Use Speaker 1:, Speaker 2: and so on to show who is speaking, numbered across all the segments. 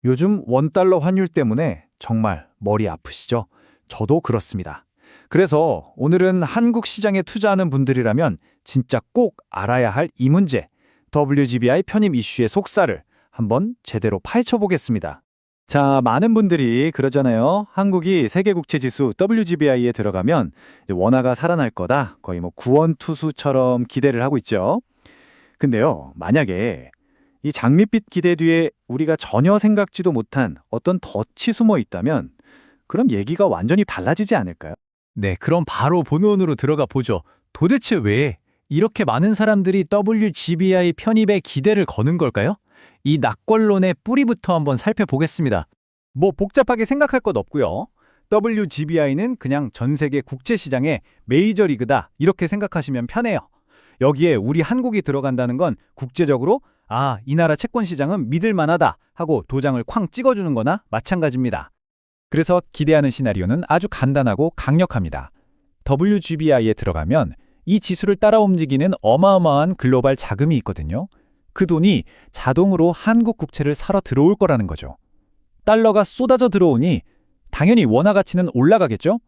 Speaker 1: 요즘 원달러 환율 때문에 정말 머리 아프시죠? 저도 그렇습니다. 그래서 오늘은 한국 시장에 투자하는 분들이라면 진짜 꼭 알아야 할 이 문제, WGBI 편입 이슈의 속살을 한번 제대로 파헤쳐 보겠습니다. 자, 많은 분들이 그러잖아요. 한국이 세계국채지수 WGBI에 들어가면 이제 원화가 살아날 거다. 거의 뭐 구원투수처럼 기대를 하고 있죠. 근데요, 만약에 이 장밋빛 기대 뒤에 우리가 전혀 생각지도 못한 어떤 덫이 숨어 있다면 그럼 얘기가 완전히 달라지지 않을까요?
Speaker 2: 네, 그럼 바로 본론으로 들어가 보죠. 도대체 왜 이렇게 많은 사람들이 WGBI 편입에 기대를 거는 걸까요? 이 낙관론의 뿌리부터 한번 살펴보겠습니다.
Speaker 1: 뭐 복잡하게 생각할 것 없고요. WGBI는 그냥 전 세계 국제시장의 메이저리그다 이렇게 생각하시면 편해요. 여기에 우리 한국이 들어간다는 건 국제적으로 이 나라 채권 시장은 믿을 만하다 하고 도장을 쾅 찍어주는 거나 마찬가지입니다. 그래서 기대하는 시나리오는 아주 간단하고 강력합니다. WGBI에 들어가면 이 지수를 따라 움직이는 어마어마한 글로벌 자금이 있거든요. 그 돈이 자동으로 한국 국채를 사러 들어올 거라는 거죠. 달러가 쏟아져 들어오니 당연히 원화 가치는 올라가겠죠?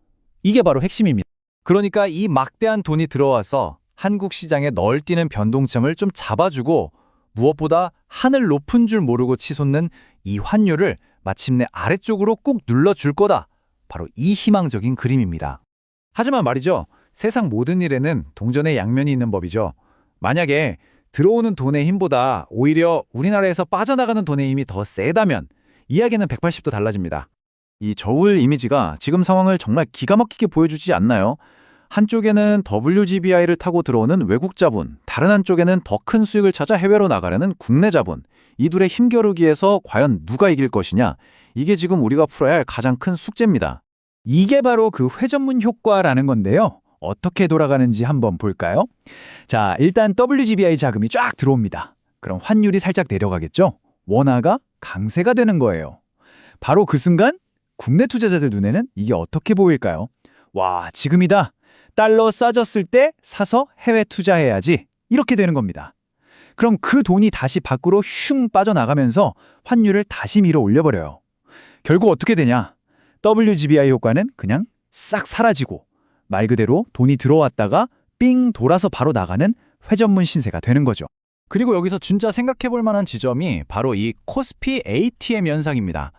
Speaker 1: 이게 바로 핵심입니다.
Speaker 2: 그러니까 이 막대한 돈이 들어와서 한국 시장에 널뛰는 변동점을 좀 잡아주고 무엇보다 하늘 높은 줄 모르고 치솟는 이 환율을 마침내 아래쪽으로 꾹 눌러줄 거다. 바로 이 희망적인 그림입니다.
Speaker 1: 하지만 말이죠. 세상 모든 일에는 동전의 양면이 있는 법이죠. 만약에 들어오는 돈의 힘보다 오히려 우리나라에서 빠져나가는 돈의 힘이 더 세다면 이야기는 180도 달라집니다. 이 저울 이미지가 지금 상황을 정말 기가 막히게 보여주지 않나요? 한쪽에는 WGBI를 타고 들어오는 외국 자본, 다른 한쪽에는 더 큰 수익을 찾아 해외로 나가려는 국내 자본. 이 둘의 힘겨루기에서 과연 누가 이길 것이냐? 이게 지금 우리가 풀어야 할 가장 큰 숙제입니다. 이게 바로 그 회전문 효과라는 건데요. 어떻게 돌아가는지 한번 볼까요? 자, 일단 WGBI 자금이 쫙 들어옵니다. 그럼 환율이 살짝 내려가겠죠? 원화가 강세가 되는 거예요. 바로 그 순간 국내 투자자들 눈에는 이게 어떻게 보일까요? 와, 지금이다. 달러 싸졌을 때 사서 해외 투자해야지. 이렇게 되는 겁니다. 그럼 그 돈이 다시 밖으로 슝 빠져나가면서 환율을 다시 밀어 올려버려요. 결국 어떻게 되냐? WGBI 효과는 그냥 싹 사라지고 말 그대로 돈이 들어왔다가 삥 돌아서 바로 나가는 회전문 신세가 되는 거죠. 그리고 여기서 진짜 생각해볼 만한 지점이 바로 이 코스피 ATM 현상입니다.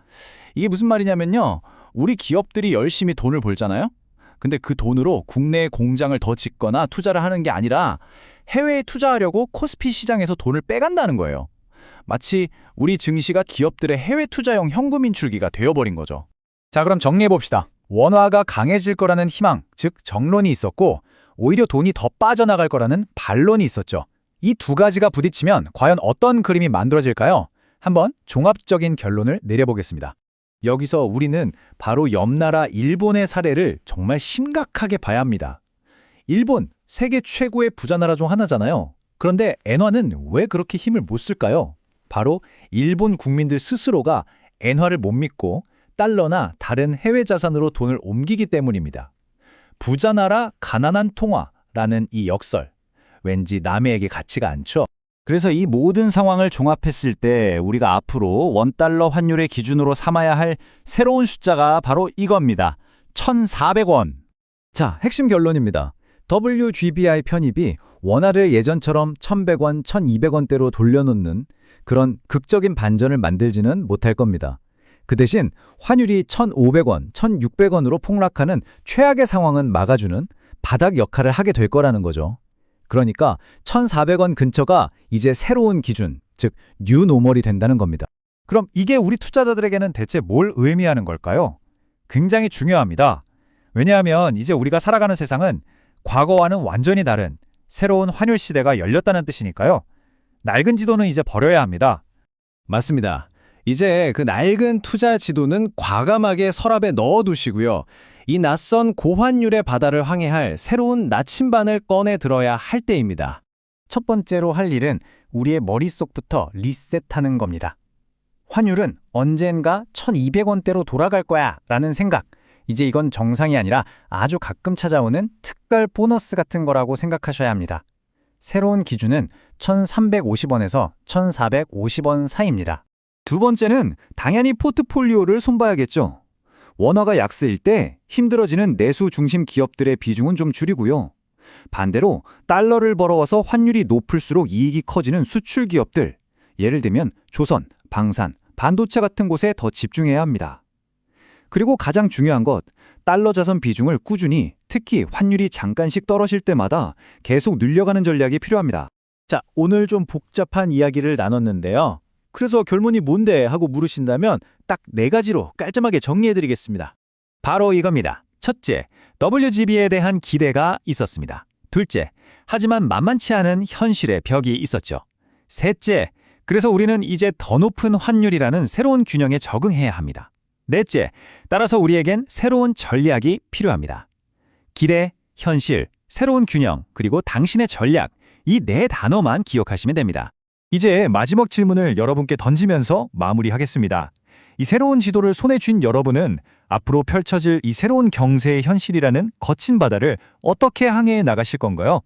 Speaker 1: 이게 무슨 말이냐면요. 우리 기업들이 열심히 돈을 벌잖아요. 근데 그 돈으로 국내에 공장을 더 짓거나 투자를 하는 게 아니라 해외에 투자하려고 코스피 시장에서 돈을 빼간다는 거예요. 마치 우리 증시가 기업들의 해외 투자용 현금 인출기가 되어버린 거죠. 자, 그럼 정리해봅시다. 원화가 강해질 거라는 희망, 즉 정론이 있었고 오히려 돈이 더 빠져나갈 거라는 반론이 있었죠. 이 두 가지가 부딪히면 과연 어떤 그림이 만들어질까요? 한번 종합적인 결론을 내려보겠습니다. 여기서 우리는 바로 옆나라 일본의 사례를 정말 심각하게 봐야 합니다. 일본, 세계 최고의 부자 나라 중 하나잖아요. 그런데 엔화는 왜 그렇게 힘을 못 쓸까요? 바로 일본 국민들 스스로가 엔화를 못 믿고 달러나 다른 해외 자산으로 돈을 옮기기 때문입니다. 부자 나라 가난한 통화라는 이 역설, 왠지 남에게 가치가 않죠. 그래서 이 모든 상황을 종합했을 때 우리가 앞으로 원달러 환율의 기준으로 삼아야 할 새로운 숫자가 바로 이겁니다. 1,400원. 자, 핵심 결론입니다. WGBI 편입이 원화를 예전처럼 1,100원, 1,200원대로 돌려놓는 그런 극적인 반전을 만들지는 못할 겁니다. 그 대신 환율이 1,500원, 1,600원으로 폭락하는 최악의 상황은 막아주는 바닥 역할을 하게 될 거라는 거죠. 그러니까 1,400원 근처가 이제 새로운 기준, 즉 뉴노멀이 된다는 겁니다. 그럼 이게 우리 투자자들에게는 대체 뭘 의미하는 걸까요? 굉장히 중요합니다. 왜냐하면 이제 우리가 살아가는 세상은 과거와는 완전히 다른 새로운 환율 시대가 열렸다는 뜻이니까요. 낡은 지도는 이제 버려야 합니다.
Speaker 2: 맞습니다. 이제 그 낡은 투자 지도는 과감하게 서랍에 넣어두시고요. 이 낯선 고환율의 바다를 항해할 새로운 나침반을 꺼내 들어야 할 때입니다.
Speaker 1: 첫 번째로 할 일은 우리의 머릿속부터 리셋하는 겁니다. 환율은 언젠가 1,200원대로 돌아갈 거야 라는 생각. 이제 이건 정상이 아니라 아주 가끔 찾아오는 특별 보너스 같은 거라고 생각하셔야 합니다. 새로운 기준은 1,350원에서 1,450원 사이입니다.
Speaker 2: 두 번째는 당연히 포트폴리오를 손봐야겠죠. 원화가 약세일 때 힘들어지는 내수 중심 기업들의 비중은 좀 줄이고요. 반대로 달러를 벌어와서 환율이 높을수록 이익이 커지는 수출 기업들, 예를 들면 조선, 방산, 반도체 같은 곳에 더 집중해야 합니다. 그리고 가장 중요한 것, 달러 자선 비중을 꾸준히, 특히 환율이 잠깐씩 떨어질 때마다 계속 늘려가는 전략이 필요합니다.
Speaker 3: 자, 오늘 좀 복잡한 이야기를 나눴는데요. 그래서 결론이 뭔데 하고 물으신다면 딱 4가지로 깔끔하게 정리해드리겠습니다.
Speaker 2: 바로 이겁니다. 첫째, WGB에 대한 기대가 있었습니다. 둘째, 하지만 만만치 않은 현실의 벽이 있었죠. 셋째, 그래서 우리는 이제 더 높은 환율이라는 새로운 균형에 적응해야 합니다. 넷째, 따라서 우리에겐 새로운 전략이 필요합니다. 기대, 현실, 새로운 균형, 그리고 당신의 전략, 이 4단어만 기억하시면 됩니다. 이제 마지막 질문을 여러분께 던지면서 마무리하겠습니다. 이 새로운 지도를 손에 쥔 여러분은 앞으로 펼쳐질 이 새로운 경제의 현실이라는 거친 바다를 어떻게 항해해 나가실 건가요?